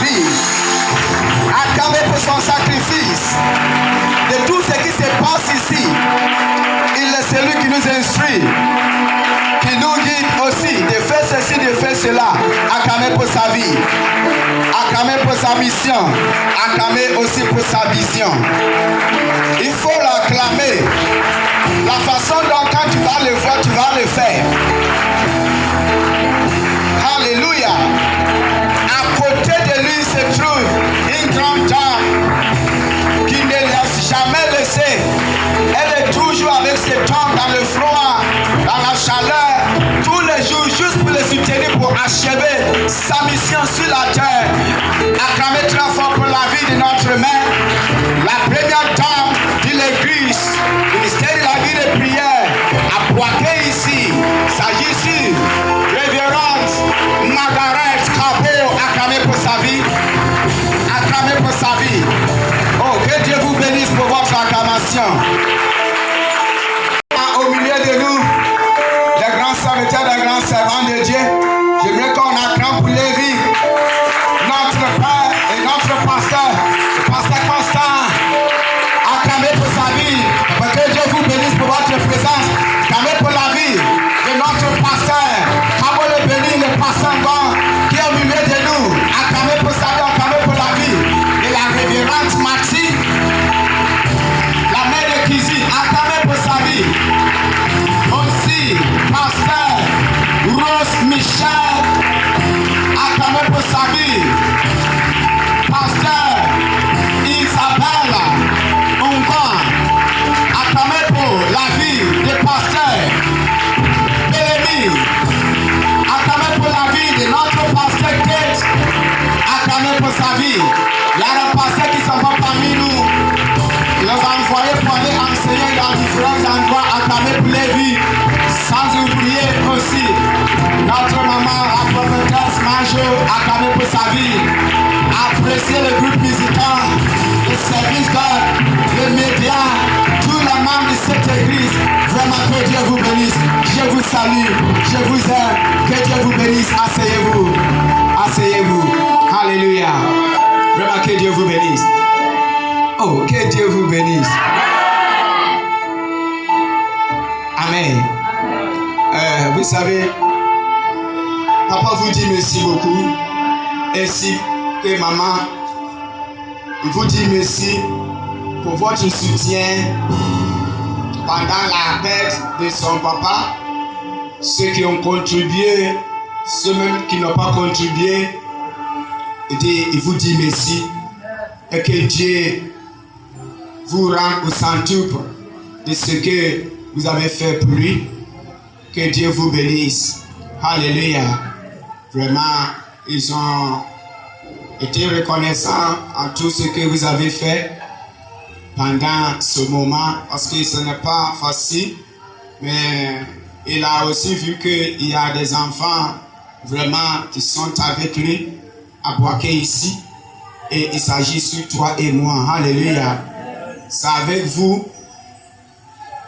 vie, acclamez pour son sacrifice, de tout ce qui se passe ici. Il est celui qui nous instruit, qui nous guide aussi de faire ceci, de faire cela. Acclamez pour sa vie, acclamez pour sa mission, acclamez aussi pour sa vision. Il faut l'acclamer. La façon dont quand tu vas le voir, tu vas le faire. Alléluia. À côté de lui se trouve une grande dame qui ne laisse jamais laisser. Elle est toujours avec ses temps dans le froid, dans la chaleur, tous les jours, juste pour le soutenir, pour achever sa mission sur la terre. Acclamez très fort pour la vie de notre mère, la première dame de l'église, ministère de la vie de prière, à Poitiers ici. S'agit-il, révérence Margaret Cabot, acclamez pour sa vie. Acclamez pour sa vie. Oh, que Dieu vous bénisse pour votre acclamation. Au milieu de nous, les grands serviteurs, les grands servants de Dieu, j'aimerais qu'on acclame pour Lévi, notre père et notre pasteur, le pasteur Constant. Acclamez pour sa vie. Que Dieu vous bénisse pour votre présence. Acclamez pour la vie de notre pasteur. Cabot le béni, le pasteur Ngon, qui est au milieu de nous. Acclamez pour sa vie, acclamez pour la vie de la révérende Mathilde, la mère de Kizi. Acclamez pour sa vie. Aussi, pasteur Rose Michel. Acclamez pour sa vie. Pasteur Isabelle Ongon. Acclamez pour la vie des pasteurs. Bélémy. Acclamez pour la vie de notre pasteur Kate. Acclamez pour sa vie. Il y a des pasteurs qui sont pas parmi nous. Il nous a envoyés pour aller enseigner dans différents endroits. Acclamez pour les vies. Sans oublier aussi notre maman, la prophétesse Majo. Acclamez pour sa vie. Appréciez le groupe musical, le service God, les médias, tous les membres de cette église. Vraiment que Dieu vous bénisse. Je vous salue, je vous aime. Que Dieu vous bénisse. Asseyez-vous. Asseyez-vous. Alléluia. Vraiment que Dieu vous bénisse. Oh, que Dieu vous bénisse. Amen. Vous savez, papa vous dit merci beaucoup. Ainsi que maman vous dit merci pour votre soutien pendant la perte de son papa. Ceux qui ont contribué, ceux même qui n'ont pas contribué, il vous dit merci. Et que Dieu vous rende au centuple de ce que vous avez fait pour lui. Que Dieu vous bénisse. Alléluia. Vraiment, ils ont été reconnaissants en tout ce que vous avez fait pendant ce moment, parce que ce n'est pas facile, mais il a aussi vu qu'il y a des enfants vraiment qui sont avec lui à Poitiers ici, et il s'agit sur toi et moi. Alléluia. C'est avec vous,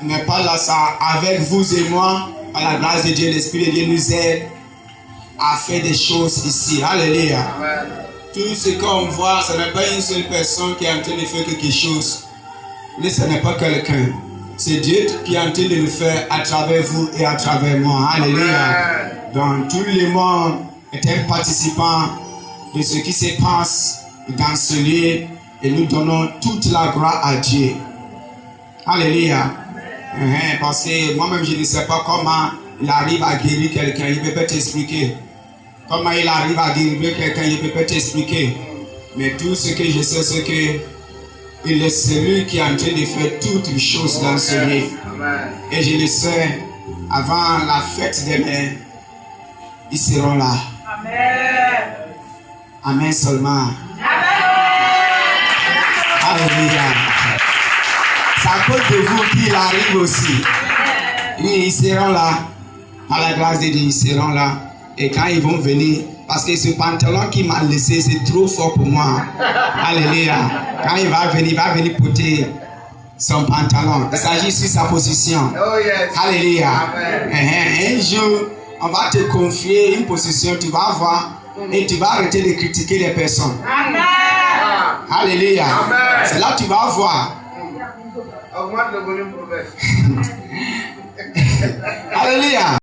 il n'est pas là, ça avec vous et moi, par la grâce de Dieu, l'Esprit de Dieu nous aide à faire des choses ici. Alléluia. Amen. Tout ce qu'on voit, ce n'est pas une seule personne qui est en train de faire quelque chose. Mais ce n'est pas quelqu'un. C'est Dieu qui est en train de le faire à travers vous et à travers moi. Alléluia. Amen. Donc tout le monde est un participant de ce qui se passe dans ce lieu et nous donnons toute la gloire à Dieu. Alléluia. Parce que moi-même je ne sais pas comment il arrive à guérir quelqu'un. Il ne peut pas t'expliquer. Comment il arrive à guérir quelqu'un, il ne peut pas t'expliquer. Mais tout ce que je sais, c'est que il est celui qui est en train de faire toutes les choses dans ce lieu. Et je le sais, avant la fête demain, ils seront là. Amen. Amen seulement. Amen. Alléluia. C'est à cause de vous qu'il arrive aussi. Oui, ils seront là. Par la grâce de Dieu, ils seront là. Et quand ils vont venir, parce que ce pantalon qui m'a laissé, c'est trop fort pour moi. Alléluia. Quand il va venir porter son pantalon. Il s'agit sur sa position. Oh yes. Alléluia. Amen. Un jour, on va te confier une position, tu vas voir. Et tu vas arrêter de critiquer les personnes. Amen. Alléluia. C'est là que tu vas voir. Augmente le volume pour Alléluia.